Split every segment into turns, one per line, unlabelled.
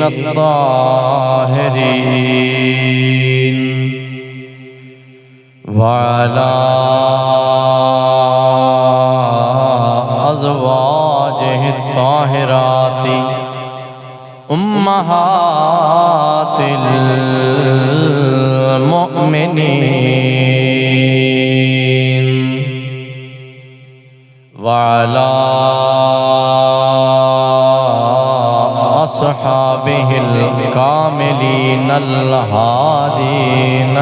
الطاهرين وعلى أزواجه الطاهرات أمهات المؤمنين وعلى أصحابه الكاملين الهادين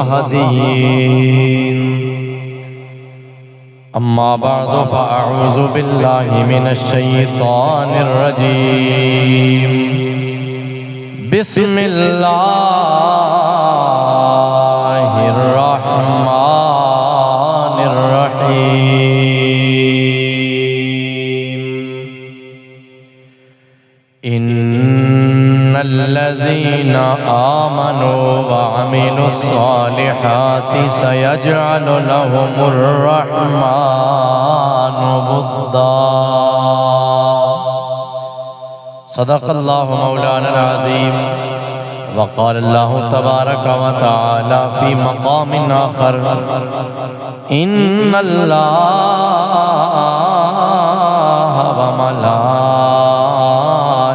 المهديين أما بعد فأعوذ بالله من الشيطان الرجيم بسم الله الرحمن الرحيم إن الذين آمنوا وعملوا الصالحات سيجعل لهم الرحمن ودا صدق الله مولانا العظيم وقال الله تبارك وتعالى في مقام آخر إن الله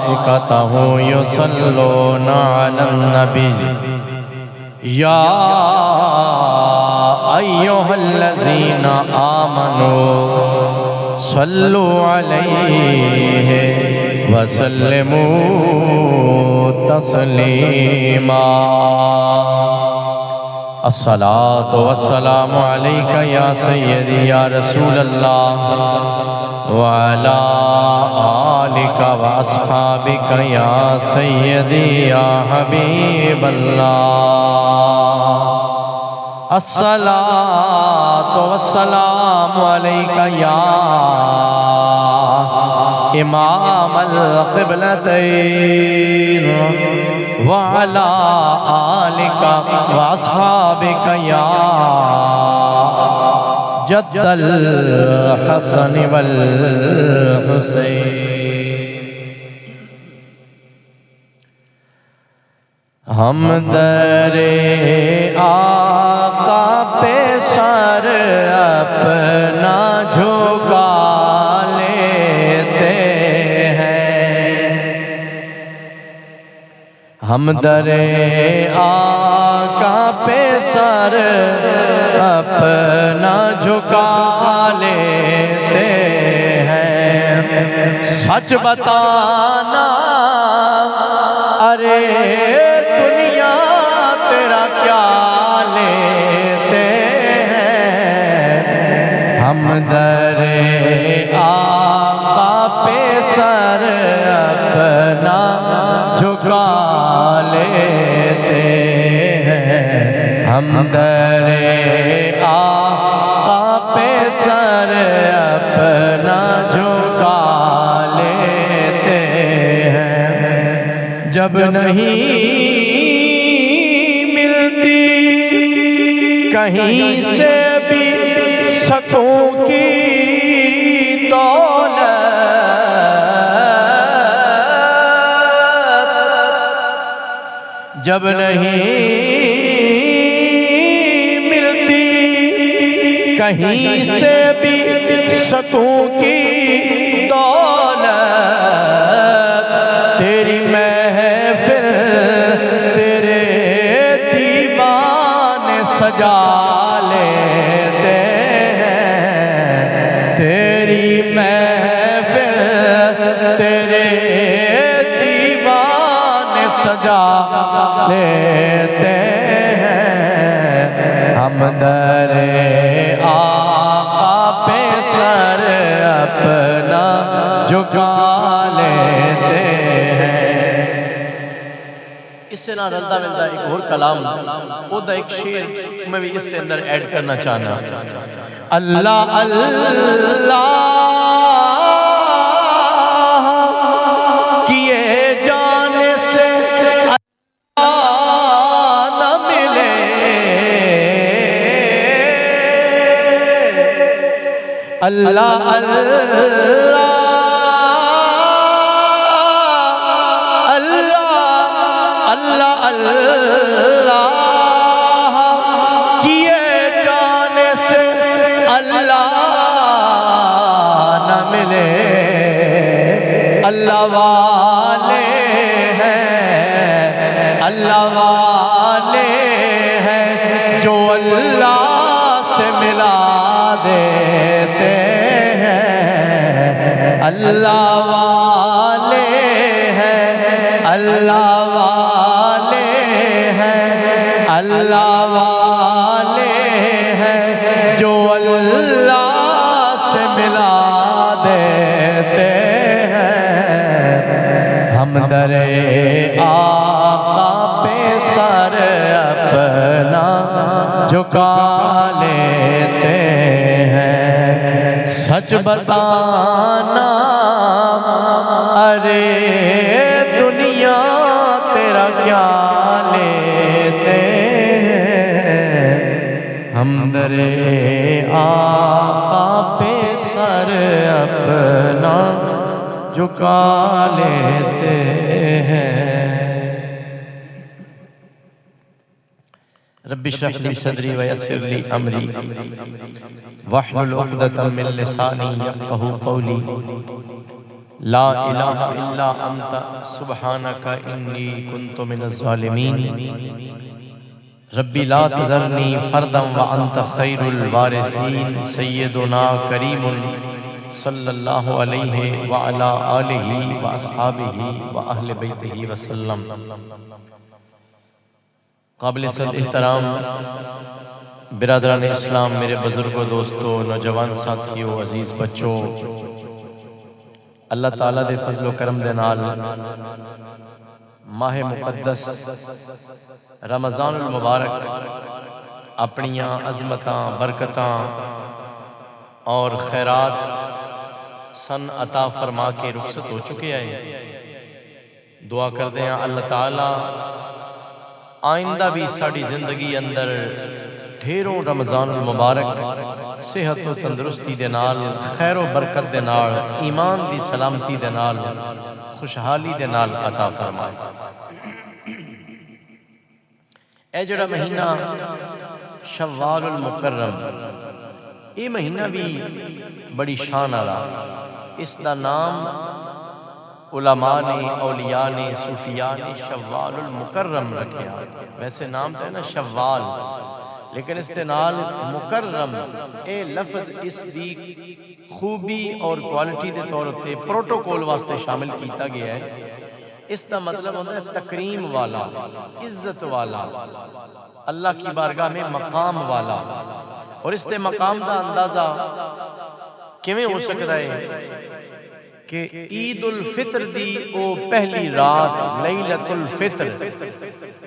وملائكته يصلون على النبي يا أيها الذين آمنوا صلوا عليه وسلموا تسليما الصلاة والسلام عليك يا سيدي يا رسول الله وعلى آلك وأصحابك يا سيدي يا حبيب الله الصلاة والسلام عليك يا إمام القبلتين وعلى آلك وأصحابك يا جد الحسن والحسين ہم در آقا پہ سر اپنا جھکا لیتے ہیں ہم در آقا پہ سر اپنا جھکا لیتے ہیں سچ بتانا ارے دنیا تیرا کیا لیتے ہیں ہم در آقا پہ سر اپنا جھکا لیتے ہیں ہم در آقا پہ سر اپنا جھکا لیتے ہیں جب نہیں ملتی کہیں سے بھی سکوں کی دولت جب نہیں ملتی کہیں سے بھی سکوں کی دولت تیری محفل تیرے دیوانے سجا لیتے ہیں تیری محفل تیرے دیوانے سجا لیتے ہیں ہم در آقا پہ سر اپنا جھکا لیتے ہیں اس سے نہ رلتا ملتا ایک اور کلام وہ دا ایک شعر میں بھی اس کے اندر ایڈ کرنا چاہنا اللہ اللہ کیے جانے سے اللہ اللہ اللہ کیے جانے سے اللہ نہ ملے، اللہ والے ہیں، اللہ والے ہیں جو اللہ سے ملا دیتے ہیں، اللہ والے ہیں، اللہ والے ہیں، اللہ والے ہیں جو اللہ سے ملا دیتے ہیں۔ ہم در آقا پہ سر اپنا جھکا لیتے ہیں، سچ بتانا ارے دنیا تیرا کیا لیتے ہیں، ہم در آقا پہ سر اپنا جھکا لیتے ہیں۔ رب اشرح لی صدری ویسر لی امری واحلل عقدۃ من لسانی یفقہوا قولی، لا الہ الا انت سبحانک انی کنت من الظالمین، ربی لا تذرنی فردا وانت خیر الوارثین، سیدنا کریم صلی اللہ علیہ وعلا آلہ واصحابہ واہل بیتہ وسلم۔ قابل صد احترام برادران اسلام، میرے بزرگوں، دوستوں، نوجوان ساتھیوں، عزیز بچوں، اللہ تعالیٰ دے فضل و کرم دے نال ماہ مقدس رمضان المبارک اپنیاں عظمتاں، برکتاں اور خیرات سن عطا فرما کے رخصت ہو چکے آئے۔ دعا کردے ہیں اللہ تعالیٰ آئندہ بھی ساڑی زندگی اندر ڈھیروں رمضان المبارک صحت و تندرستی دے نال، خیر و برکت دے نال، ایمان دی سلامتی دے نال، خوشحالی دے نال عطا فرمائے۔ اے جڑا مہینہ شوال المکرم، یہ مہینہ بھی بڑی شان آلا، اس دا نام علماء نے، اولیاء نے، صوفیاء نے شوال المکرم رکھیا۔ ویسے نام ہے نا شوال، لیکن اس کے نال مکرم اے لفظ اس دی خوبی اور کوالٹی دے طور تے پروٹوکول واسطے شامل کیتا گیا ہے۔ اس دا مطلب ہوتا ہے تکریم والا، عزت والا، اللہ کی بارگاہ میں مقام والا۔ اور اس تے مقام دا اندازہ کیویں ہو سکتا ہے کہ عید الفطر دی او پہلی رات لیلۃ الفطر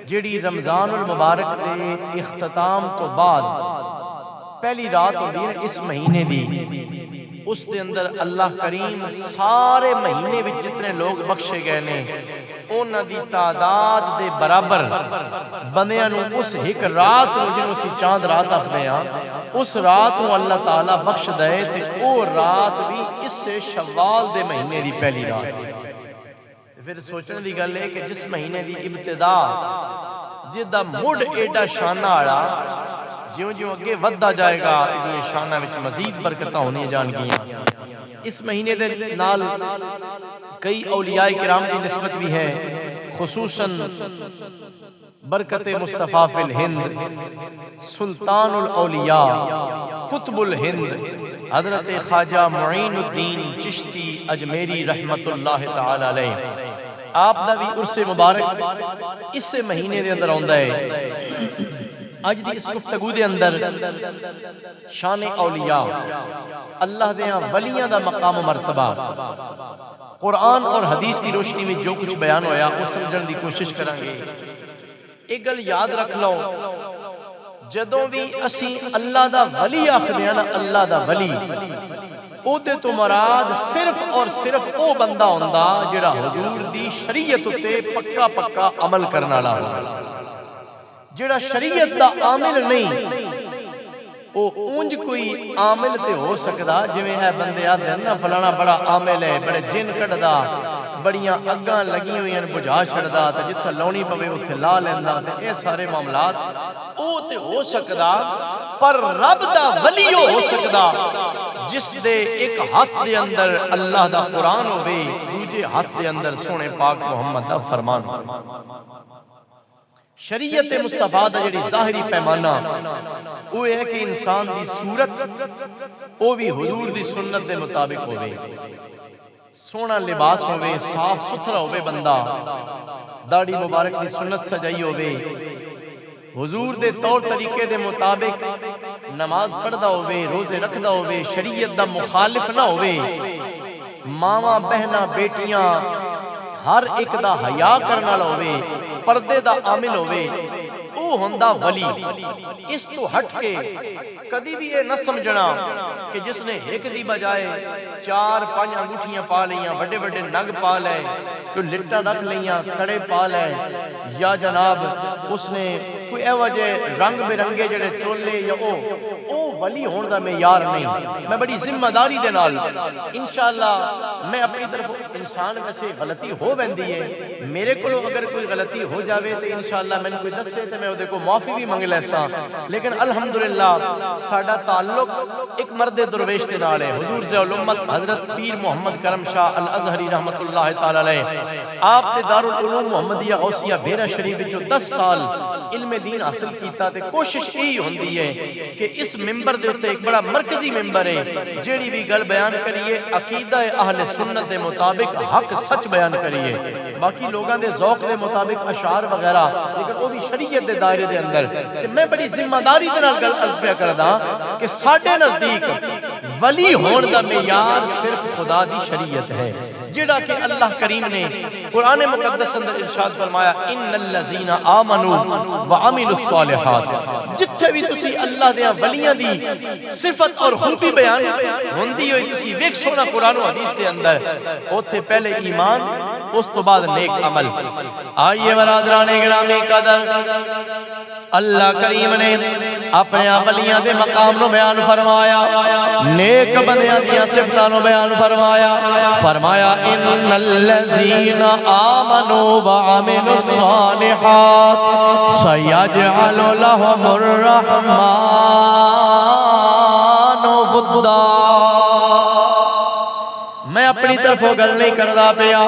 جیڑی رمضان المبارک دے اختتام تو بعد پہلی رات ہوندی ہے اس مہینے دی، اس دے اندر اللہ کریم سارے مہینے وچ جتنے لوگ بخشے گئے نے انہاں دی تعداد دے برابر بندیاں نوں اس ایک رات نوں جنوں اسی چاند رات آکھدے ہاں، اس رات نوں اللہ تعالیٰ بخش دے تے او رات بھی اس سے شوال دے مہینے دی پہلی رات ہے۔ پھر سوچنے دی گل ہے کہ جس مہینے دی ابتدا جدا مڈ ایڈا شانہ آڑا، جیوں جیوں اگے ودھدا جائے گا یہ شانہ وچ مزید برکتاں ہونی جان گیاں۔ اس مہینے دے نال کئی اولیاء کرام کی نسبت بھی ہے، خصوصاً برکت مصطفیٰ فی الہند، سلطان الاولیاء، قطب الہند، حضرت خواجہ معین الدین چشتی اجمیری رحمت اللہ تعالی علیہ، آپ دا بھی عرص مبارک اس مہینے دے اندر آندا ہے۔ آج دی اس گفتگو دے اندر شان اولیاء، اللہ دیاں ولیاں دا مقام و مرتبہ، قرآن اور حدیث دی روشنی میں جو کچھ بیان ہویا وہ سمجھن دی کوشش کریں گے۔ ایک گل یاد رکھ لو، جدوں بھی اسی اللہ دا ولی آکھدے ہاں نا، اللہ دا ولی، او تے تو مراد صرف اور صرف او بندہ ہوندا جڑا حضور دی شریعت تے پکا پکا عمل کرن والا ہوندا۔ جڑا شریعت دا عامل نہیں، او اونج کوئی عامل تے ہو سکدا، جویں ہے بندے آدھے نا فلانا بڑا عامل ہے، بڑے جن کڈدا، بڑیاں اگاں لگی ہوئی ہیں بجھا چھڑدا تے جتھے لونی پوے اوتھے لا لیندا تے اے سارے معاملات او تے ہو سکدا پر رب دا ولی ہو سکدا جس دے ایک ہاتھ دے اندر اللہ دا قرآن ہوے دوجے ہاتھ دے اندر سونے پاک محمد دا فرمان شریعت مصطفیٰ دا جڑی ظاہری پیمانہ وہ ہے کہ انسان دی صورت وہ بھی حضور دی سنت دے مطابق ہوئے سونا لباس ہوئے صاف ستھرا ہوئے بندہ داڑھی مبارک دی سنت سجائی ہوئے حضور دے طور طریقے دے مطابق نماز پڑھدا ہوئے روزے رکھدا ہوئے شریعت دا مخالف نہ ہوئے ماواں بہناں بیٹیاں ہر ایک دا حیا کرن والا ہوئے پردے دا عامل ہوئے او ہوندا ولی اس تو ہٹ کے کدی بھی یہ نہ سمجھنا کہ جس نے ایک دی بجائے 4-5 انگوٹھیاں پا لیاں بڑے بڑے نگ پا لے کوئی لٹا رکھ لیاں کڑے پا لے یا جناب اس نے کوئی اے وجہ رنگ برنگے جڑے چولے یا او ولی ہون دا معیار نہیں میں بڑی ذمہ داری دے نال انشاءاللہ میں اپنی طرف انسان ویسے غلطی ہو ویندی ہے میرے کو اگر کوئی غلطی ہو جاوے تو انشاءاللہ میں نے کوئی دسے تو میں وہ دیکھو معافی بھی منگ لیسا لیکن الحمدللہ ساڈا تعلق ایک مرد درویش دے نال ہے حضور ضیاء الامت حضرت پیر محمد کرم شاہ الازہری رحمت اللہ تعالی علیہ آپ نے دارالعلوم محمدیہ غوثیہ بیرہ شریف جو 10 سال علم دین حاصل کیتا تے کوشش یہی ہوندی ہے کہ اس ممبر دے اوتے ایک بڑا مرکزی ممبر ہے جیڑی بھی گل بیان کریے عقیدہ اہل سنت دے مطابق حق سچ بیان کریے باقی لوگاں دے ذوق دے مطابق اشعار وغیرہ لیکن وہ بھی شریعت دے دائرے دے اندر کہ میں بڑی ذمہ داری دے نال گل عرض پیا کردا کہ ساڈے نزدیک ولی ہون دا معیار صرف خدا دی شریعت ہے جڑا کہ اللہ کریم نے قرآن مقدس اندر ارشاد فرمایا ان الذین آمنوا وعملوا الصالحات جتھے بھی تسی اللہ دے ولیاں دی صفت اور خوبی بیان ہوندی ہوئی تسی ویکھ سونا قرآن و حدیث دے اندر اوتھے پہلے ایمان اس تو بعد نیک عمل آئیے برادران گرامی قدر اللہ کریم نے اپنے ولیاں دے مقام نو بیان فرمایا نیک بندیاں دیاں صفتاں نو بیان فرمایا ان الذین آمنوا وعملوا الصالحات سیجعل لهم الرحمن ودا میں اپنی طرف وہ گل نہیں کردا پیا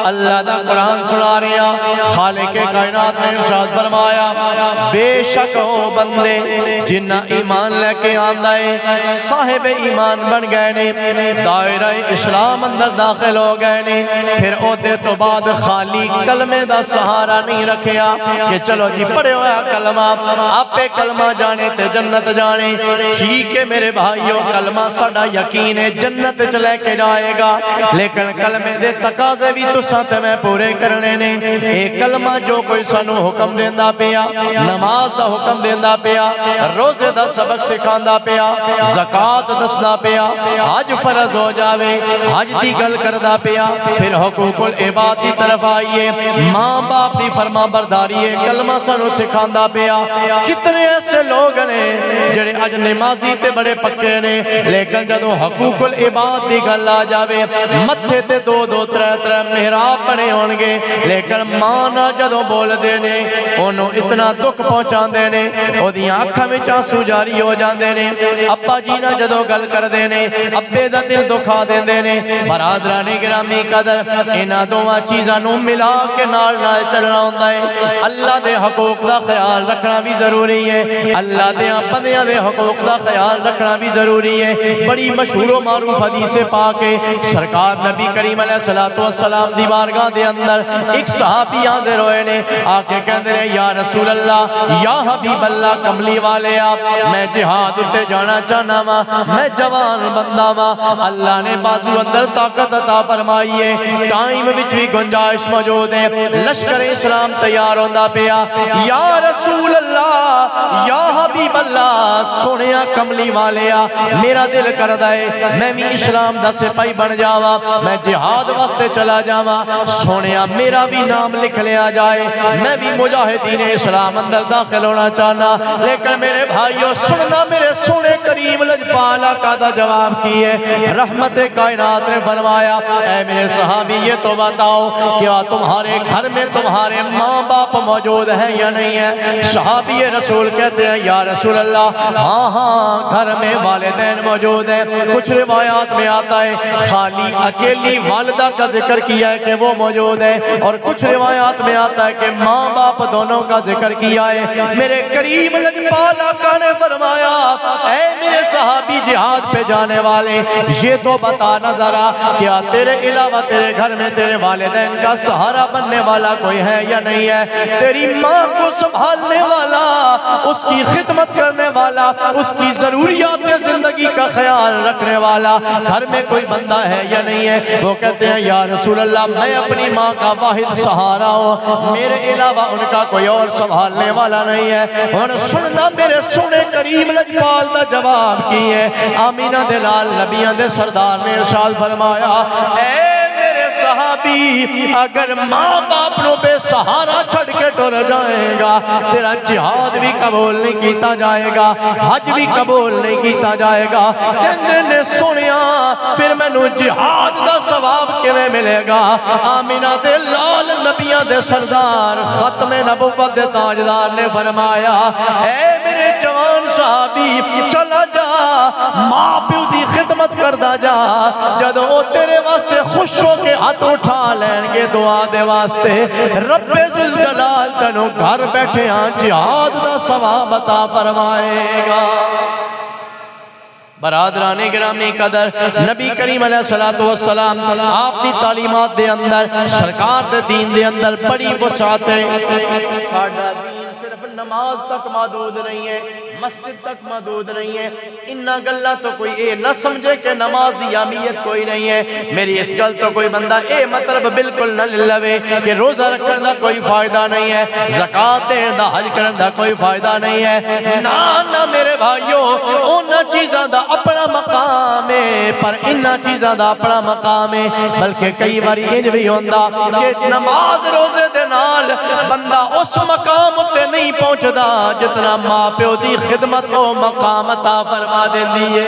اللہ دا قرآن سنا رہا خالق کائنات نے ارشاد فرمایا بے شک وہ بندے جنہ ایمان لے کے آندا ہے صاحب ایمان بن گئے نے دائرہ اسلام اندر داخل ہو گئے نے پھر عہدے تو بعد خالی کلمے دا سہارا نہیں رکھیا کہ چلو جی پڑھے ہوا کلمہ آپ کلمہ جانے تے جنت جانے ٹھیک ہے میرے بھائیو کلمہ ساڈا یقین ہے جنت چ لے کے جائے گا لیکن کلمے دے تقاضے بھی تساں تے میں پورے کرنے نے اے کلمہ جو کوئی سانو حکم دیندا پیا نماز دا حکم دیندا پیا روزے دا سبق سکھاندا پیا زکات دسدا پیا حج فرض ہو جاوے حج دی گل کردا پیا پھر حقوق العباد دی طرف آئیے ماں باپ دی فرما برداری ہے کلمہ سانو سکھاندا پیا کتنے ایسے لوگ نے جڑے اج نمازی تے بڑے پکے نے لیکن جدوں حقوق العباد دی گل آ جاوے متھے تے 2-2-3 محراب بنے ہونگے لیکن مانا جدوں بول دینے انہوں اتنا دکھ پہنچان دینے او دیاں آنکھاں میں آنسو جاری ہو جان دینے ابا جینا جدوں گل کر دینے ابے دا دل دکھا دین دینے برادران گرامی قدر انہاں دوواں چیزاں نوں ملا کے نال نال چلنا ہوندا ہے اللہ دے حقوق دا خیال رکھنا بھی ضروری ہے اللہ دے بندیاں دے حقوق دا خیال رکھنا بھی ضروری ہے بڑی مشہور و معروف حدیث پاک ہے سرکار نبی کریم علیہ السلام دی بارگاہ دے اندر ایک صحابی حاضر ہوئے نے آکے کہندے نے یا رسول اللہ یا حبیب اللہ کملی والے آپ میں جہاد تے جانا چاہنا وا میں جوان بندہ وا اللہ نے بازو اندر طاقت عطا فرمائی ہے ٹائم وچ بھی گنجائش موجود ہے لشکر اسلام تیار ہوندا پیا یا رسول اللہ یا حبیب اللہ سونیا کملی والے میرا دل کردا ہے میں بھی اسلام دا سپاہی بن جاواں جاواں، میں جہاد واسطے چلا جاواں، سونیا میرا بھی نام لکھ لیا جائے، میں بھی مجاہدین اسلام اندر داخل ہونا چاہنا۔ لیکن میرے بھائیو سننا میرے سونے کریم لجپال آقا دا جواب کی ہے۔ رحمت کائنات نے فرمایا اے میرے صحابی یہ تو بتاؤ کیا تمہارے گھر میں تمہارے ماں باپ موجود ہیں یا نہیں ہے؟ صحابی رسول کہتے ہیں یا رسول اللہ ہاں ہاں گھر میں والدین موجود ہیں۔ کچھ روایات میں آتا ہے خالی اکیلی والدہ کا ذکر کیا ہے کہ وہ موجود ہے، اور کچھ روایات میں آتا ہے کہ ماں باپ دونوں کا ذکر کیا ہے۔ میرے کریم لجپال آقا نے فرمایا اے میرے صحابی جہاد پہ جانے والے یہ تو بتا نہ ذرا کیا تیرے علاوہ تیرے گھر میں تیرے والدین کا سہارا بننے والا کوئی ہے یا نہیں ہے؟ تیری ماں کو سنبھالنے والا، اس کی خدمت کرنے والا، اس کی ضروریات زندگی کا خیال رکھنے والا گھر میں کوئی بندہ ہے یا نہیں ہے؟ وہ کہتے ہیں یا رسول اللہ میں اپنی ماں کا واحد سہارا ہوں، میرے علاوہ ان کا کوئی اور سنبھالنے والا نہیں ہے۔ اور سننا میرے سنے کریم لجپال دا جواب کی ہے۔ آمینہ دلال نبیاں دے سردار نے ارشاد فرمایا اے میرے صحابی اگر ماں باپ نو بے سہارا چھڑ کے ٹر جائے گا تیرا جہاد بھی قبول نہیں کیتا جائے گا، حج بھی قبول نہیں کیتا جائے گا۔ کہندے نے سنیا پھر مینوں جہاد دا ثواب کیویں ملے گا؟ آمینہ دے لال نبیاں دے سردار ختم نبوت دے تاجدار نے فرمایا اے میرے جوان صحابی چلا جا ماں پیو دی خدمت کردا جا، جدوں او تیرے واسطے خوش ہو کے ہاتھ اٹھا لین گے دعا دے واسطے رب ذوالجلال تینوں گھر بیٹھے ہاں جہاد دا ثواب عطا فرمائے گا۔ برادران گرامی قدر نبی کریم علیہ السلام آپ دی تعلیمات دے اندر سرکار دے دین دے اندر بڑی وسعت ہے۔ ساڈا دین صرف نماز تک محدود نہیں ہے، مسجد تک محدود نہیں ہے۔ انہاں گلاں تو کوئی اے نہ سمجھے کہ نماز دی اہمیت کوئی نہیں ہے۔ میری اس گل تو کوئی بندہ اے مطلب بالکل نہ لے کہ روزہ رکھن دا کوئی فائدہ نہیں ہے، زکات دین دا حج کرن دا کوئی فائدہ نہیں ہے۔ نہ میرے بھائیو انہاں چیزاں دا اپنا مقام ہے، پر انہاں چیزاں دا اپنا مقام ہے۔ بلکہ کئی باری انج بھی ہوندا کہ نماز روزے دے نال بندہ اس مقام تے نہیں پہنچدا جتنا ماں پیو دی خدمت کو مقام عطا فرما دیندی ہے۔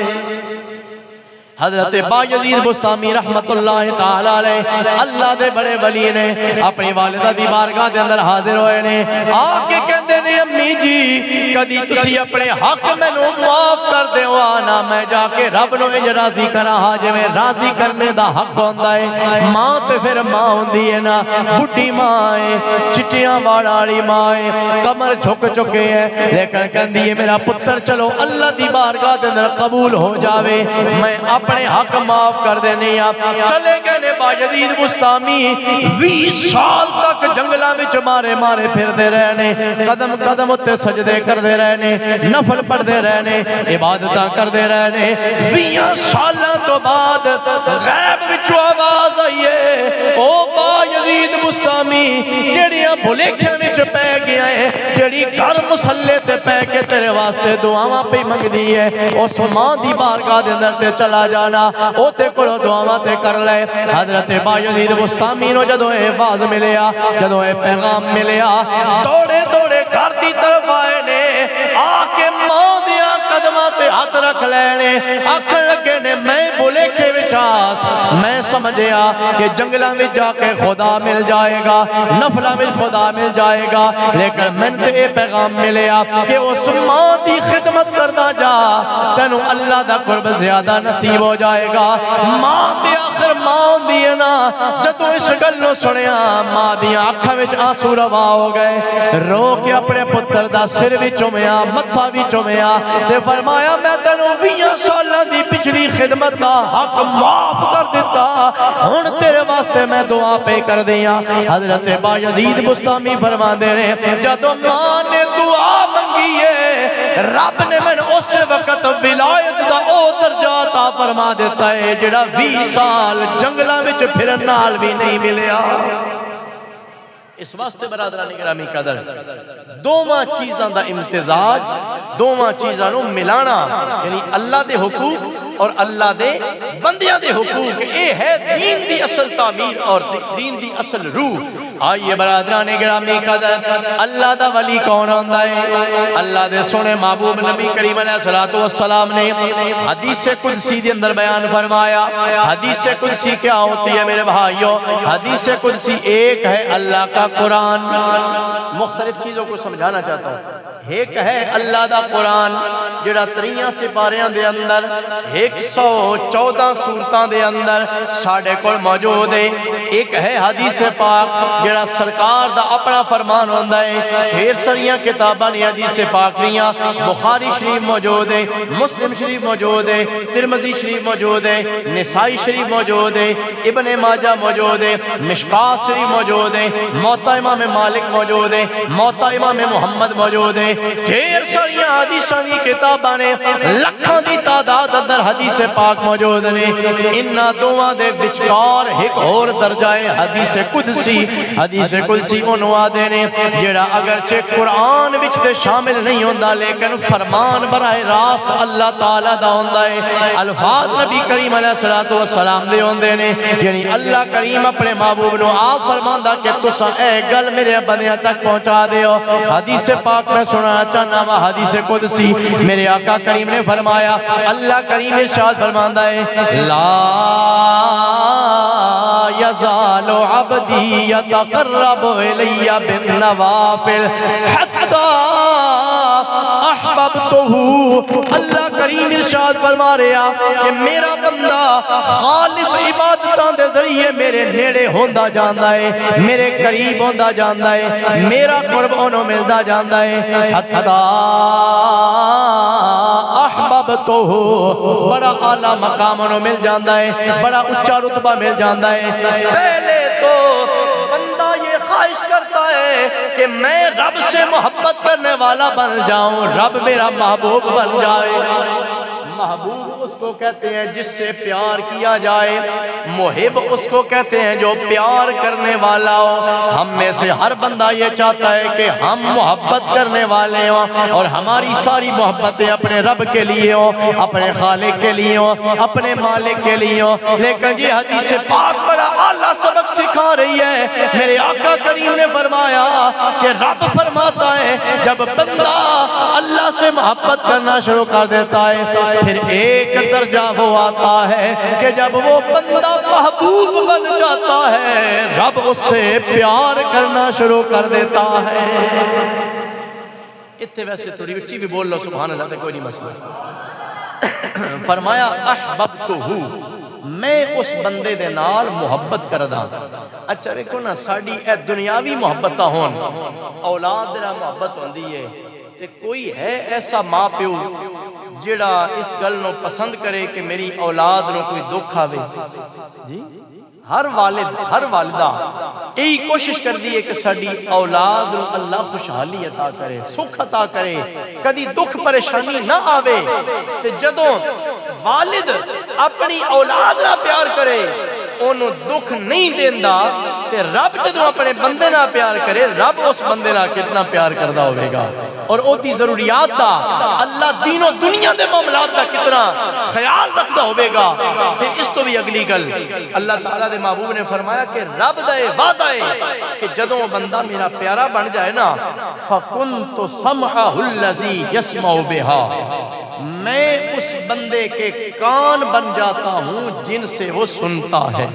حضرت بایزید بستامی رحمت اللہ تعالی علیہ اللہ دے بڑے ولی نے اپنی والدہ دی بارگاہ دے اندر حاضر ہوئے نے، آکے کہندے نے امی جی کدی تسی اپنے حق مینوں معاف کر دے وانا میں جا کے رب نو انج راضی کراں ہاں جویں راضی کرنے دا حق ہوندا ہے۔ ماں تے پھر ماں ہوندی ہے نا، بڈھی ماں ہے، چٹیاں والا والی ماں ہے، کمر جھک چکے ہیں، لیکن کہندی ہے میرا پتر چلو اللہ دی بارگاہ دے اندر قبول ہو جاوے، میں اپنے حق معاف کر دینے آپ۔ چلے گئے نے بایزید بستامی 20 سال تک جنگلاں وچ مارے پھر دے رہنے، قدم قدم تے سجدے کر دے رہنے، نفل پڑھ دے رہنے، عبادتاں کر دے رہنے۔ 20 سالاں تو بعد غیب وچوں آواز آئی ہے او بایزید بستامی جڑیاں بھلیکھیاں وچ پے گیا ہے، جڑی گھر مسلے تے پے کے تیرے واسطے دعاواں پہ منگ دی ہے، اس ماں دی بارگاہ دے اندر تے چلا جانا، او تے کرو دعاواں تے کر لے۔ حضرت بایزید بستامی نو جدوں اے آواز ملیا، جدوں اے پیغام ملیا، دوڑے دوڑے گھر دی طرف آئے نے، آ کے ماں دیاں قدماں تے ہاتھ رکھ لینے، آکھن لگے نے میں بھلیکھے وچ آس، میں سمجھیا کہ جنگلاں وچ جا کے خدا مل جائے گا، نفلاں وچ خدا مل جائے گا، لیکن میں تے اے پیغام ملیا کہ اس ماں دی خدمت کردا جا تینوں اللہ دا قرب زیادہ نصیب ہو جائے گا۔ ماں تے آخر ماں ہوندی ہے نا، جدوں اس گل نو سنیا ماں دیاں اکھاں وچ آنسو روا ہو گئے، رو کے اپنے پتر دا سر بھی چومیا، متھا بھی چومیا تے فرمایا میں تینوں 20 سالاں دی پچھلی خدمت دا حق معاف کر دیتا، ہن تیرے واسطے میں دعا پہ کر دیاں۔ حضرت بایزید بستامی فرماندے نے جدوں ماں نے دعا منگی ہے رب نے میں اس وقت ولایت دا او درجہ عطا فرما دیتا ہے جڑا 20 سال جنگلاں وچ پھرن نال بھی نہیں ملیا۔ اس واسطے برادران گرامی قدر دوواں چیزاں دا امتزاج، دوواں چیزاں نو ملانا، یعنی اللہ دے حقوق اور اللہ دے بندیاں دے حقوق، اے ہے دین دی اصل تعمیر اور دین دی اصل روح۔ آئیے برادران گرامی قدر، اللہ دا ولی کون ہوندا ہے؟ اللہ دے سونے محبوب نبی کریم علیہ السلام نے حدیث قدسی دے اندر بیان فرمایا۔ حدیث قدسی کیا ہوتی ہے میرے بھائیوں؟ حدیث قدسی ایک ہے اللہ کا قرآن، مختلف چیزوں کو سمجھانا چاہتا ہوں۔ ایک ہے اللہ دا قرآن جڑا 30 سپاریاں دے اندر 114 سورتاں دے اندر ساڑھے کول موجود ہے۔ ایک ہے حدیث پاک جڑا سرکار دا اپنا فرمان ہوندا ہے۔ ڈھیر ساریاں کتاباں نے حدیث پاک دیاں، بخاری شریف موجود ہے، مسلم شریف موجود ہے، ترمذی شریف موجود ہے، نسائی شریف موجود ہے، ابن ماجہ موجود ہے، مشکات شریف موجود ہے، موطا امام مالک موجود ہے، موطا امام محمد موجود ہے۔ ڈھیر ساریاں حدیثاں دی کتاباں نے، لکھاں دی تعداد اندر حدیث پاک موجود نے۔ انہاں دوواں دے وچکار ایک اور درجہ ہے حدیث قدسی۔ حدیث قدسی اونوں آدے نے جڑا اگرچہ قرآن وچ تے شامل نہیں ہوندا لیکن فرمان براہ راست اللہ تعالی دا ہوندا ہے۔ الفاظ نبی کریم علیہ السلام دے ہوندے نے، یعنی اللہ کریم اپنے محبوب نو آپ فرماندا کہ تساں اے گل میرے بندیاں تک پہنچا دیو۔ حدیث پاک میں سنانا چاہنا وا حدیث قدسی، میرے آقا کریم نے فرمایا، اللہ کریم ارشاد فرماندا ہے، لا یزال عبدی یتقرب الی بالنوافل حتی احببتہ۔ اللہ کریم ارشاد فرما رہا کہ میرا بندہ خالص عبادتاں دے ذریعے میرے نیڑے ہوندا جاندا ہے، میرے قریب ہوندا جاندا ہے، میرا قرب انہوں ملدا جاندا ہے۔ حتی احببتہ، بڑا اعلیٰ مقام انہوں مل جاندا ہے، بڑا اچھا رتبہ مل جاندا ہے۔ پہلے تو بندہ یہ خواہش کرتا ہے کہ میں رب سے محبت کرنے والا بن جاؤں، رب میرا محبوب بن جائے۔ محبوب اس کو کہتے ہیں جس سے پیار کیا جائے، محب اس کو کہتے ہیں جو پیار کرنے والا ہو۔ ہم میں سے ہر بندہ یہ چاہتا ہے کہ ہم محبت کرنے والے ہوں اور ہماری ساری محبتیں اپنے رب کے لیے ہوں، اپنے خالق کے لیے ہوں، اپنے مالک کے لیے ہوں۔ لیکن یہ حدیث پاک بڑا اعلیٰ سبق سکھا رہی ہے۔ میرے آقا کریم نے فرمایا کہ رب فرماتا ہے جب بندہ اللہ سے محبت کرنا شروع کر دیتا ہے، پھر ایک درجہ وہ آتا ہے کہ جب وہ بندہ محبوب بن جاتا ہے، رب اس سے پیار کرنا شروع کر دیتا ہے۔ اتنے ویسے تھوڑی اچھی بھی بول لو سبحان اللہ، کوئی نہیں مسئلہ۔ فرمایا احببتہ، میں اس بندے دے نال محبت کردا۔ اچھا دیکھو نا، ساڈی اے دنیاوی محبتاں ہون، اولاد دے نال محبت ہوندی ہے تے کوئی ہے ایسا ماں پیو جڑا اس گل نو پسند کرے کہ میری اولاد نو کوئی دکھ آوے؟ جی ہر والد ہر والدہ یہی کوشش کر دی ہے کہ ساڈی اولاد نو اللہ خوشحالی عطا کرے، سکھ عطا کرے، کدی دکھ پریشانی نہ آوے۔ تے جدوں والد اپنی اولاد نہ پیار کرے انہوں دکھ نہیں دیندا، تے رب جدوں اپنے بندے نہ پیار کرے، رب اس بندے نہ کتنا پیار کردا ہوئے گا اور او دی ضروریات دا، اللہ دین و دنیا دے معاملات دا کتنا خیال رکھدا ہوئے گا۔ پھر اس تو بھی اگلی گل اللہ تعالیٰ دے محبوب نے فرمایا کہ رب دا وعدہ ہے کہ جدوں بندہ میرا پیارا بن جائے نا، فَكُنْتُ سَمْعَهُ الَّذِي يَسْمَعُ بِهَا، میں اس بندے کے کان بن جاتا ہوں جن سے وہ سنتا ہے۔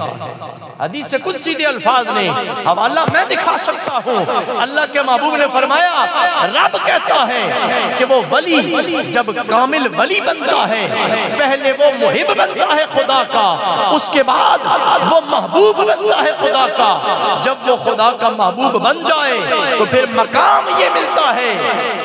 حدیث قدسی دے الفاظ نے حوالہ میں دکھا سکتا ہوں۔ اللہ کے محبوب نے فرمایا، رب کہتا ہے کہ وہ ولی جب کامل ولی بنتا ہے، پہلے وہ محب بنتا ہے خدا کا، اس کے بعد وہ محبوب بنتا ہے خدا کا۔ جب وہ خدا کا محبوب بن جائے تو پھر مقام یہ ملتا ہے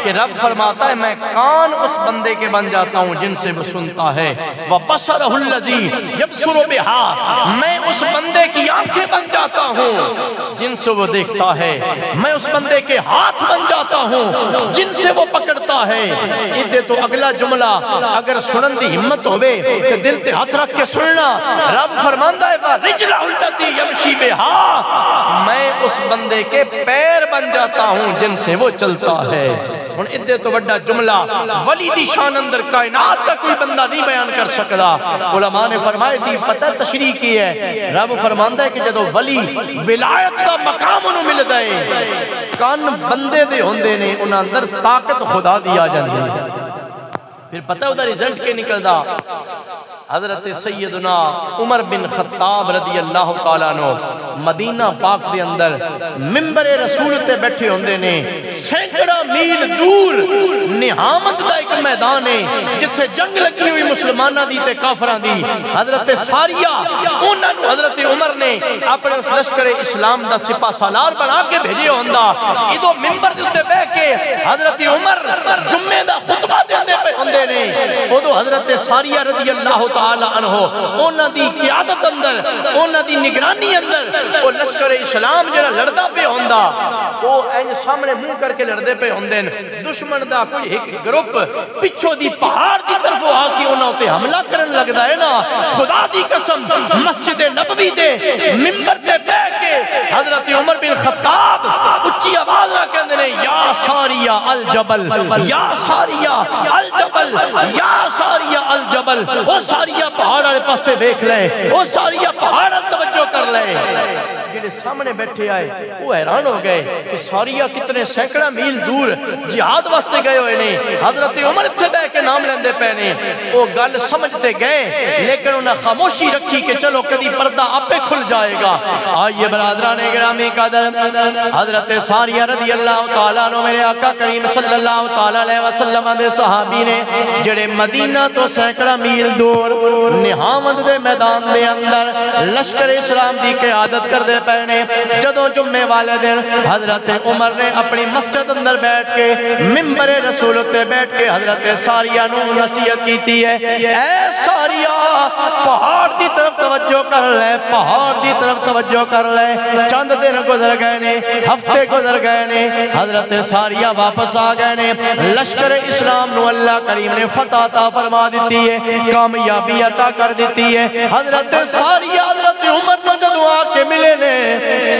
کہ رب فرماتا ہے میں کان اس بندے کے بن جاتا ہوں جن سے وہ سنتا ہے۔ وَبَصَرَهُ الَّذِي يَبْصُرُ بِهَا، میں اس بندے کی آنکھیں بن جاتا ہوں جن سے وہ دیکھتا ہے۔ میں اس بندے کے ہاتھ بن جاتا ہوں جن سے وہ پکڑتا ہے۔ ادھے تو اگلا جملہ اگر سنن دی ہمت ہوئے تو دل تے ہاتھ رکھ کے سننا، رب فرماندہ ہے وَرِجْلَهُ الَّتِي يَمْشِي بِهَا، میں اس بندے کے پیر بن جاتا ہوں جن سے وہ چلتا ہے۔ ہن ادھے تو بڑا جملہ ولی دی شان اندر کائنات کا کوئی بندہ نہیں بیان کر سکدا۔ علماء نے فرمایا دی پتہ تشریح کی ہے، رب فرماندا ہے کہ جدو ولی ولایت دا مقام انہوں ملدا ہے، کان بندے دے ہوندے نے انہاں اندر طاقت خدا دی آ جاندی ہے۔ پھر پتہ ہے دا رزلٹ کے نکلدا، حضرت سیدنا عمر بن خطاب رضی اللہ تعالیٰ عنہ مدینہ پاک دے اندر منبر رسول تے بیٹھے ہوندے نے، سینکڑا میل دور نہامت دا ایک میدان ہے جتھے جنگ لگی ہوئی مسلمانہ دی تے کافران دی۔ حضرت ساریہ انہاں نو حضرت عمر نے اپنے اس لشکر اسلام دا سپاہ سالار بنا کے بھیجے ہوندا، ادو منبر دے اتے بیٹھ کے حضرت عمر جمعے دا خطبہ دیندے پہ ہوندے نے، ادو حضرت ساریہ رضی اللہ تعالی عنہ انہاں دی قیادت اندر، انہاں دی نگرانی اندر وہ لشکر اسلام جڑا لڑدا پہ ہوندا، وہ این سامنے منہ کر کے لڑدے پہ ہوندے، دشمن دا کوئی ایک گروپ پچھو دی پہاڑ دی طرف آ کے انہاں تے حملہ کرن لگدا ہے نا، خدا دی قسم مسجد نبوی دے منبر تے بیٹھ کے حضرت عمر بن خطاب اچھی آواز نہ کہندے نے، یا ساریہ الجبل، یا ساریہ الجبل، یا ساریہ الجبل، او ساریہ پہاڑ والے پاسے دیکھ لے، او ساریہ پہاڑ والے توجہ کر لے۔ جڑے سامنے بیٹھے آئے وہ حیران ہو گئے کہ ساریہ کتنے سینکڑا میل دور جہاد واسطے گئے ہوئے نے، حضرت عمر اتھے بیٹھ کے نام لیندے پے نے، وہ گل سمجھتے گئے لیکن انہاں خاموشی رکھی کہ چلو کدی پردہ آپے کھل جائے گا۔ آئیے برادران گرامی قدر، حضرت ساریہ رضی اللہ تعالیٰ عنہ میرے آقا کریم صلی اللہ تعالیٰ علیہ وسلم دے صحابی نے جڑے مدینہ تو سینکڑا میل دور نہامت دے میدان دے اندر لشکر اسلام دی قیادت کر دے پہنے، جدو جمعے والے دن حضرت عمر نے اپنی مسجد اندر بیٹھ کے منبر رسول تے بیٹھ کے حضرت ساریہ نو نصیحت کیتی ہے، اے ساریہ پہاڑ دی طرف توجہ کر لے، پہاڑ دی طرف توجہ کر لے۔ چند دن گزر گئے نے، ہفتے گزر گئے نے، حضرت ساریہ واپس آ گئے نے، لشکر اسلام نو اللہ کریم نے فتح عطا فرما دیتی ہے، کامیابی عطا کر دیتی ہے۔ حضرت ساریہ حضرت عمر نو جدو آ کے ملے نے،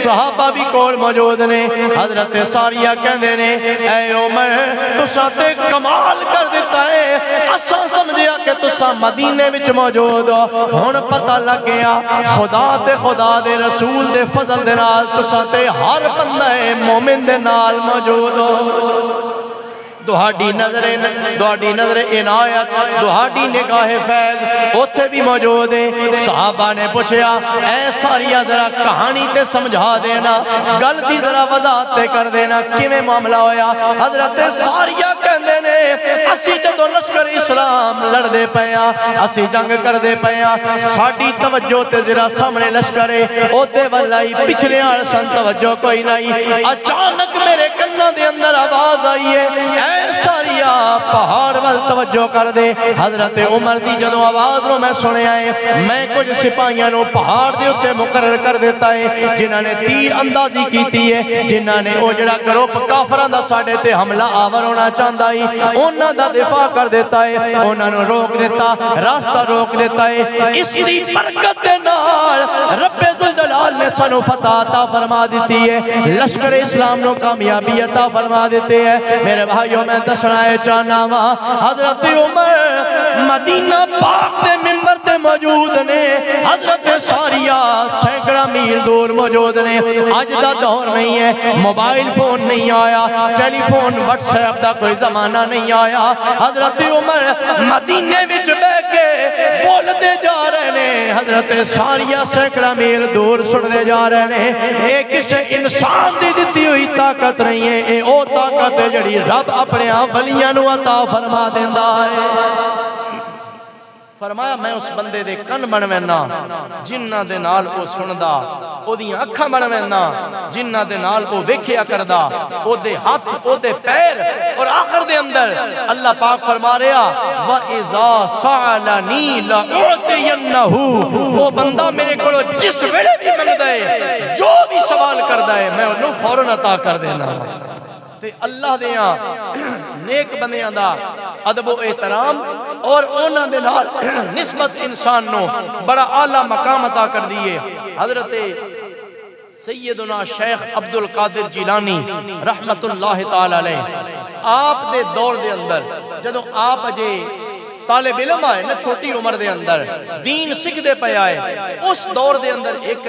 صحابہ بھی کول موجود نے، حضرت ساریہ کہندے نے، اے عمر تساں تے کمال کر دیتا ہے، اساں سمجھیا کہ تساں مدینے وچ موجود ہو، ہن پتہ لگ گیا خدا تے خدا دے رسول دے فضل دے نال تساں تے ہر بندہ مومن دے نال موجود ہو۔ دہاڑی نظر عنایت، دہاڑی نگاہ فیض اوتھے بھی موجود ہے۔ صحابہ نے پوچھیا، اے ساریہ ذرا کہانی تے سمجھا دینا، گل دی ذرا وضاحت تے کر دینا، کیویں معاملہ ہویا؟ حضرت ساریہ کہندے نے، اسی جدو لشکر اسلام لڑ دے پیا، اسی جنگ کر دے پیا، ساڈی توجہ تے ذرا سامنے لشکر ہے اوتے ولائی، پچھلے آل سن توجہ کوئی نہیں۔ اچانک میرے کناں دے اندر آواز آئی ہے، اے ساریہ پہاڑ وال توجہ کر دے۔ حضرت عمر دی جدو آواز نو میں سنے آئے، میں کچھ سپاہیاں نو پہاڑ دے اتے مقرر کر دیتا ہے جنہاں نے تیر اندازی کیتی ہے، جنہاں نے او جڑا گروپ کافران دا ساڑے تے حملہ آور ہونا چاہتا ہے انہاں دا دفاع کر دیتا ہے، انہاں نو روک دیتا، راستہ روک دیتا ہے۔ اس دی برکت دے نال رب ذوالجلال نے سانو فتح عطا فرما دیتی ہے، لشکر اسلام نو کامیابی عطا فرما دیتے ہیں۔ میرے بھائیوں میں دسنا ہے چاہنا وا، حضرت عمر مدینہ پاک دے منبر تے موجود نے، حضرت ساریہ سینکڑا میل دور موجود نے۔ آج دا دور نہیں ہے، موبائل فون نہیں آیا، ٹیلی فون واٹس ایپ دا کوئی زمانہ نہیں آیا۔ حضرت عمر مدینے وچ بیٹھ کے بول دے جا رہے نے، حضرت ساریہ سینکڑا میل دور سن دے جا رہے نے۔ اے کسے انسان دی دتی ہوئی طاقت نہیں ہے، اے او طاقت ہے جڑی رب اپنے ولیاں نو عطا فرما دیندا ہے۔ فرمایا میں اس بندے دے کن بنوینا جنہ دے نال او سندا، او دی اکھاں بنوینا جنہ دے نال او ویکھیا کردا، او دے ہاتھ، او دے پیر، اور آخر دے اندر اللہ پاک فرما رہا وَإِذَا سَأَلَنِي لَأُعْطِيَنَّهُ، وہ بندہ میرے کولو جس ویلے بھی منگدا ہے، جو بھی سوال کردا ہے میں انہوں فوراً عطا کر دینا۔ تے اللہ دیاں نیک بندیاں دا ادب و احترام اور انہاں دے نال نسبت انسان نو بڑا اعلیٰ مقام عطا کر دیئے۔ حضرت سیدنا شیخ عبدالقادر جیلانی رحمت اللہ تعالی علیہ آپ دے دور دے اندر جدوں آپ اجے طالب علم آئے نا چھوٹی عمر دے اندر دین سکھ دے پہ آئے، اس دور دے اندر ایک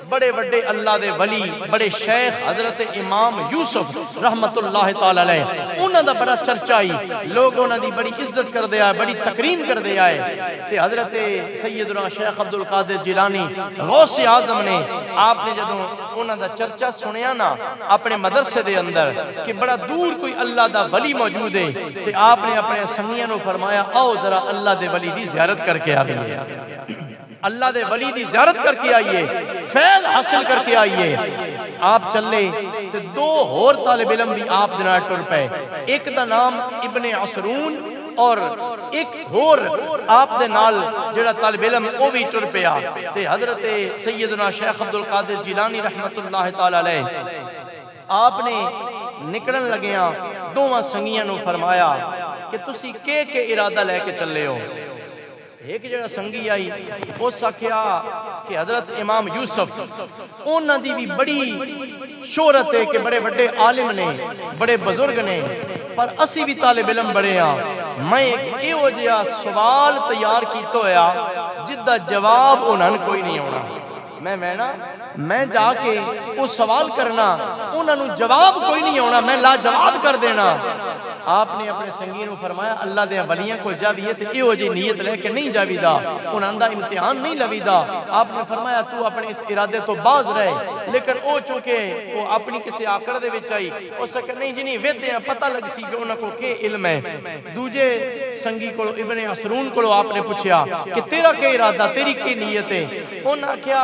بڑے بڑے اللہ دے ولی بڑے شیخ حضرت امام یوسف رحمت اللہ تعالی علیہ انہاں دا بڑا چرچا ہی، لوگ انہاں دی بڑی عزت کر دے آئے، بڑی تکریم کر دے آئے۔ تے حضرت سیدنا شیخ عبدالقادر جیلانی غوث اعظم نے آپ نے جدوں انہاں دا چرچا سنیا نا اپنے مدرسے دے اندر کہ بڑا دور کوئی اللہ دا ولی موجود ہے، تے آپ نے اپنے سنگیاں نو فرمایا آؤ ذرا اللہ دے ولی دی زیارت کر کے آئیے، اللہ دے ولی دی زیارت کر کے آئیے، فیض حاصل کر کے آئیے۔ آپ چلے تے دو اور طالب علم بھی آپ دے نال ٹر پے، ایک دا نام ابن عصرون اور ایک اور آپ دے نال جڑا طالب علم او بھی ٹر پیا، تے حضرت سیدنا شیخ عبدالقادر جیلانی رحمت اللہ تعالی علیہ آپ نے نکلن لگیاں دوواں سنگیاں نو فرمایا کہ تسی کے ارادہ لے کے چلے ہو؟ ایک جڑا سنگی آئی اس آکھیا کہ حضرت امام یوسف انہاں دی بھی بڑی شہرت ہے کہ بڑے بڑے عالم نے، بڑے بزرگ نے، پر اسی بھی طالب علم بڑے ہاں، میں ایہو جہا سوال تیار کیتا ہویا جدا جواب انہاں کوئی نہیں ہونا، میں جا کے وہ سوال کرنا انہاں نو جواب کوئی نہیں ہونا، میں لا جواب کر دینا۔ آپ نے اپنے سنگی نو فرمایا اللہ دے ولیاں کو جاویے تے ایہو جی نیت لے کے نہیں جاویدا، انہاں دا امتحان نہیں لویدا۔ آپ نے فرمایا تو اپنے اس ارادے تو باز رہے، لیکن او چونکہ وہ اپنی کسی آکڑ دے وچ آئی اس کہ نہیں جی نہیں ویدے ہیں پتہ لگ سی کہ انہاں کو کہ علم ہے۔ دوجے سنگی کو ابن عصرون کو آپ نے پوچھا کہ تیرا کہ ارادہ، تیری کی نیت ہے؟ انہاں کیا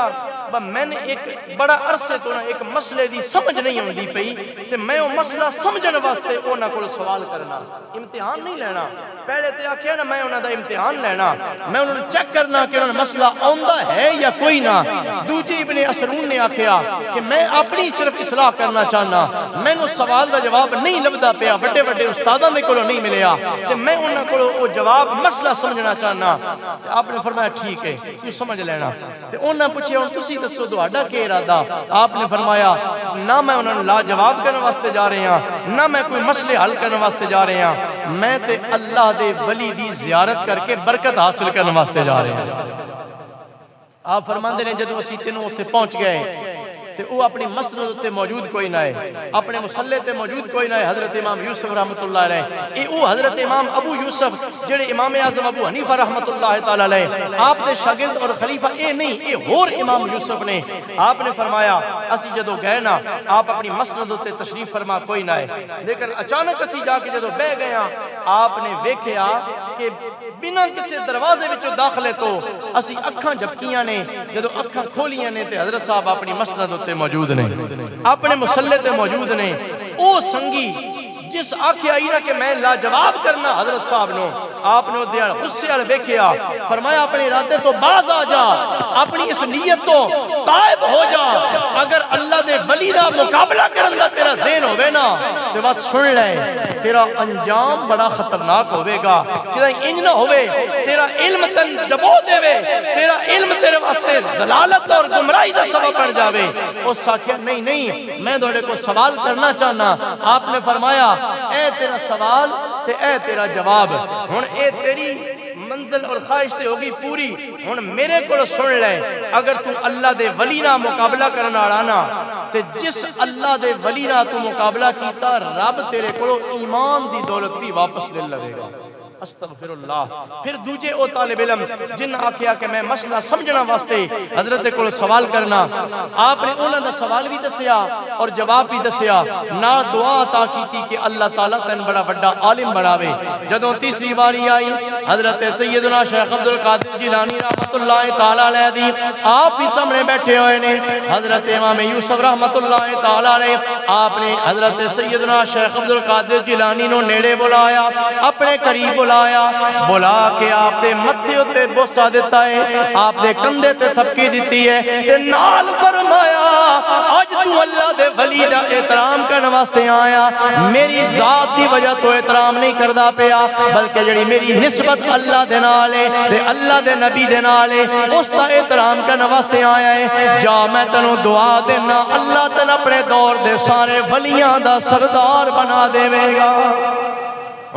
میں نے ایک بڑا عرصے تو نہ ایک مسئلے دی سمجھ نہیں ہوندی پئی تے میں وہ مسئلہ سمجھن واسطے انہاں کو سوال کرنا، امتحان نہیں لینا۔ پہلے تے آکھیا نا میں انہاں دا امتحان لینا، میں انہاں نوں چیک کرنا کہ انہاں مسئلہ آوندا ہے یا کوئی نہ۔ دوجے ابن عصرون نے آکھیا کہ میں اپنی صرف اصلاح کرنا چاہنا، مینوں سوال دا جواب نہیں لبدا پیا، بڑے بڑے استاداں دے کولوں نہیں ملیا تے میں انہاں کولوں او جواب مسئلہ سمجھنا چاہنا۔ تے آپ نے فرمایا ٹھیک ہے تو سمجھ لینا۔ تے انہاں پوچھیا ہن تسی دسو تہاڈا کی ارادہ؟ آپ نے فرمایا نہ میں انہاں نوں لا جواب کرنے واسطے جا رہے ہاں، نہ میں کوئی مسئلے حل کرنے واسطے جا رہے ہاں، میں تے اللہ دے ولی دی زیارت کر کے برکت حاصل کرنے واسطے جا رہے ہیں۔ آپ فرماندے نے جدوں اسی تینوں اوتھے پہنچ گئے تے وہ اپنی مسند تے موجود کوئی نہ ہے، اپنے مصلے تے موجود کوئی نہ ہے۔ حضرت امام یوسف رحمت اللہ علیہ اے او حضرت امام ابو یوسف جڑے امام اعظم ابو حنیفہ رحمت اللہ تعالی علیہ آپ دے شاگرد اور خلیفہ اے نہیں، اے اور امام یوسف نے۔ آپ نے فرمایا اسی جدوں گئے نا آپ اپنی مسند تے تشریف فرما کوئی نہ ہے، لیکن اچانک اسی جا کے جدوں بیٹھ گئے آپ نے ویکھیا کہ بنا کسی دروازے وچوں داخلے تو اسی اکھاں جھپکیاں نے، جدوں اکھاں کھولیاں نے تے حضرت صاحب اپنی مسند تے موجود نے، اپنے مصلے تے موجود نے۔ او سنگی جس آکھیا ہی نا کہ میں لا جواب کرنا حضرت صاحب نو، آپ نے وہ غصے والے ویکھیا، فرمایا اپنے ارادے تو باز آ جا، اپنی اس نیت تو تائب ہو جا۔ اگر اللہ دے ولی دا مقابلہ کرن دا تیرا ذہن ہوے نا تے بات سن لے، تیرا انجام بڑا خطرناک ہوے گا۔ کہ انج نہ ہوے تیرا علم تن دبو دے وے، تیرا علم تیرے واسطے ضلالت اور گمراہی دا سبب بن جاوے۔ اس ساکھیا نہیں نہیں میں تہاڈے کو سوال کرنا چاہنا۔ آپ نے فرمایا اے تیرا سوال تے اے تیرا جواب، ہن اے تیری منزل اور خواہش تے ہوگی پوری، ہن میرے کو سن لے۔ اگر تو اللہ دے ولی نہ مقابلہ کرن والا نا تے جس اللہ دے ولی نہ تو مقابلہ کیتا رب تیرے کو ایمان دی دولت بھی واپس لے لے گا۔ استغفر اللہ۔ پھر دوجے او طالب علم جن آکھیا کہ میں مسئلہ سمجھنا واسطے حضرت کو سوال کرنا، آپ نے انہاں دا سوال بھی دسیا اور جواب بھی دسیا، نہ دعا عطا کیتی کہ اللہ تعالیٰ تن بڑا بڑا عالم بناوے۔ جدوں تیسری باری آئی حضرت سیدنا شیخ عبدالقادر جیلانی رحمت اللہ تعالی علیہ دی آپ ہی سامنے بیٹھے ہوئے نے، حضرت امام یوسف رحمت اللہ تعالی علیہ آپ نے حضرت سیدنا شیخ عبدالقادر جیلانی نو نیڑے بلایا، اپنے قریب بلایا، بلا کے آپ دے متھے اتے بوسا دیتا ہے، آپ دے کندھے تے تھپکی دیتی ہے تے نال فرمایا اج تو اللہ دے ولی دا احترام کرن واسطے آیا، میری ذات دی وجہ تو احترام نہیں کردا پیا، بلکہ جڑی میری نسبت اللہ دے نال ہے تے اللہ دے نبی دے نال ہے اس دا احترام کرن واسطے آیا ہے، جا میں تینوں دعا دینا اللہ تین اپنے دور دے سارے ولیاں دا سردار بنا دے گا۔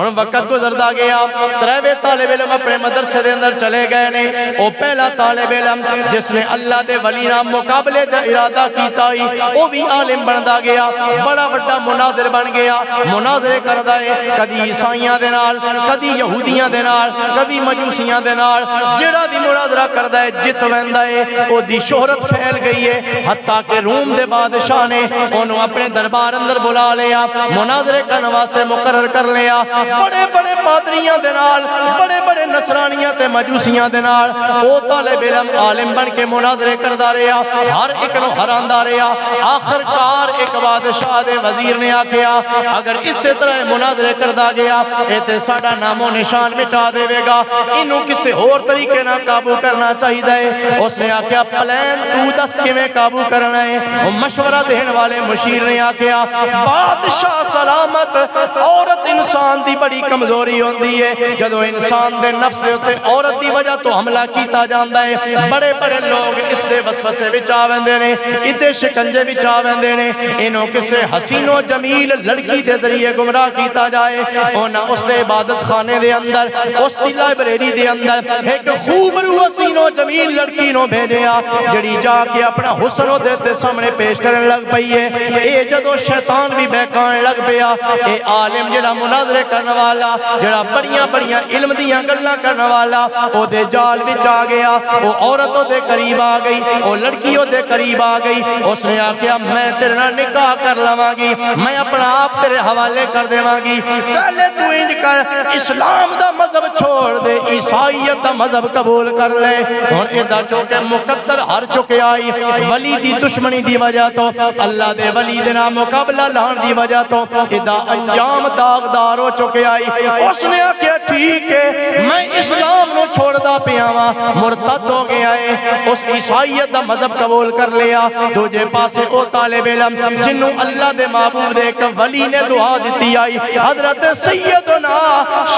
اور وقت گزردا گیا، تریویں طالب علم اپنے مدرسے دے اندر چلے گئے نے، او پہلا طالب علم جس نے اللہ دے ولی نال مقابلے دا ارادہ کیتا ہی او بھی عالم بندا گیا، بڑا بڑا مناظر بن گیا، مناظرے کردا ہے، کدی عیسائیاں دے نال، کدی یہودیاں دے نال، کدی مجوسیاں دے نال، جڑا بھی مناظرہ کردا ہے جت ویندا ہے، او دی شہرت پھیل گئی ہے، حتیٰ کہ روم دے بادشاہ نے اونوں اپنے دربار اندر بلا لیا، مناظرے کرن واسطے مقرر کر لیا، بڑے بڑے پادریاں دے نال، بڑے بڑے نصرانیاں تے مجوسیاں دے نال، او طالب علم عالم بن کے مناظرے کردا رہیا، ہر ایک نو ہراندا رہیا، آخر کار ایک بادشاہ دے وزیر نے آکھیا اگر اس طرح مناظرے کردا گیا اے تے ساڈا نام و نشان مٹا دے گا، اینو کسے اور طریقے نہ قابو کرنا چاہیدا ہے۔ اس نے آکھیا پلان تو دس کیویں قابو کرنا ہے؟ مشورہ دین والے مشیر نے آکھیا بادشاہ سلامت، عورت انسان دی بڑی کمزوری ہوندی ہے، جدو انسان دے نفس دے اتے عورت دی وجہ تو حملہ کیتا جاندا ہے، بڑے بڑے لوگ اس دے وسوسے وچ آ ویندے نے، ادے شکنجے وچ آ ویندے نے، اینو کسے حسین و جمیل لڑکی دے ذریعے گمراہ کیتا جائے، اونا اس دے عبادت خانے دے اندر، اس دی لائبریری دے اندر ایک خوبرو حسین و جمیل لڑکی نو بھیجیا، جڑی جا کے اپنا حسن و دیتے سامنے پیش کرنے لگ پئی ہے، اے جدو شیطان بھی بہکان لگ پیا، اے عالم جڑا مناظرے کرنے والا، جڑا بڑیاں بڑیاں علم دیاں گلاں کرنے والا، او دے جال وچ آ گیا، او عورت او دے قریب آ گئی، او لڑکی او دے قریب آ گئی، اس نے آکھیا میں تیرے نال نکاح کر لواں گی، میں اپنا آپ تیرے حوالے کر دیواں گی، پہلے تو انج کر اسلام دا مذہب چھوڑ دے، عیسائیت دا مذہب قبول کر لے۔ اور ادا چونکہ مقدر ہر چکے آئی، ولی دی دشمنی دی وجہ تو، اللہ دے ولی دے نام مقابلہ لان دی وجہ تو ادا انجام داغدار ہو چکے آئی، اس نے آکھیا ٹھیک ہے میں اسلام نو چھوڑ دا پیاواں، مرتد ہو گیا ہے، اس عیسائیت دا مذہب قبول کر لیا۔ دوجے پاسے او طالب علم جنوں اللہ دے محبوب دے ایک ولی نے دعا دیتی آئی، حضرت سیدنا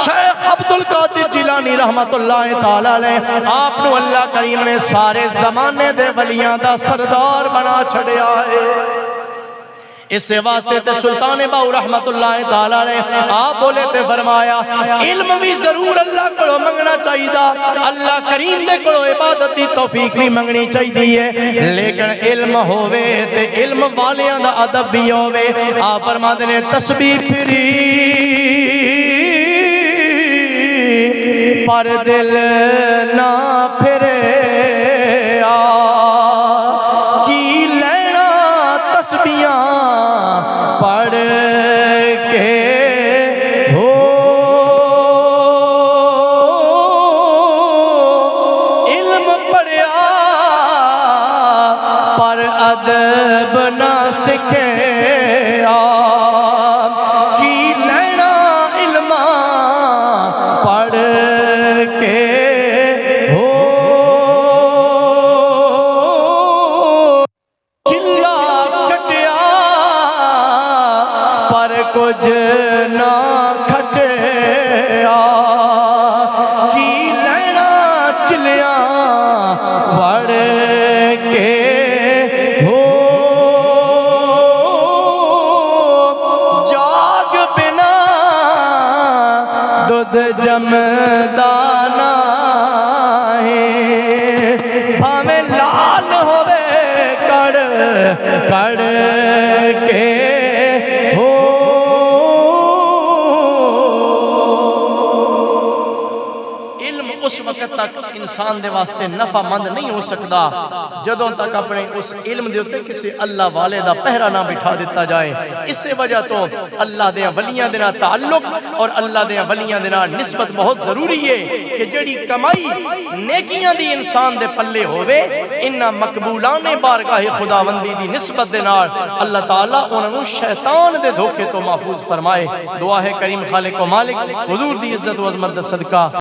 شیخ عبدالقادر جیلانی رحمت اللہ تعالی علیہ، آپ نو اللہ کریم نے سارے زمانے دے ولیاں دا سردار بنا چھڑیا ہے۔ اس سے واسطے تے سلطان باؤ رحمت اللہ تعالیٰ نے آپ بولے تے فرمایا علم بھی ضرور اللہ کو منگنا چاہیے دا، اللہ کریم دے کو عبادت دی توفیق بھی منگنی چاہیے ہے، لیکن علم ہووے تے علم والیاں دا ادب بھی ہووے۔ آپ فرماتے نے تسبیح پھری پر دل نہ پھرے کی لینا تسبیحاں پڑھ کے ہو، علم پڑھیا پر ادب نہ سکھیا کی لینا علم پڑھ کے ہو، چلا کٹیا پر کچھ نہ کھٹیا کی لینا چلیاں وڑ کے ہو، جاگ بنا دودھ جمدانا ہے، بھاویں لال ہوئے کڑ کڑ کے ہو۔ علم اس وقت تک اس انسان دے واسطے نفع مند نہیں ہو سکتا جدوں تک اپنے اس علم دے اوتے کسی اللہ والے دا پہرا نہ بٹھا دیتا جائے۔ اس وجہ تو اللہ دے ولیاں دے نال تعلق اور اللہ دے ولیاں دے نال نسبت بہت ضروری ہے کہ جڑی کمائی نیکیاں دی انسان دے پلے ہووے انہاں مقبولان بارگاہ خداوندی دی نسبت دے نال اللہ تعالیٰ انہاں نوں شیطان دے دھوکے تو محفوظ فرمائے۔ دعا ہے کریم خالق و مالک حضور دی عزت و عظمت دا صدقہ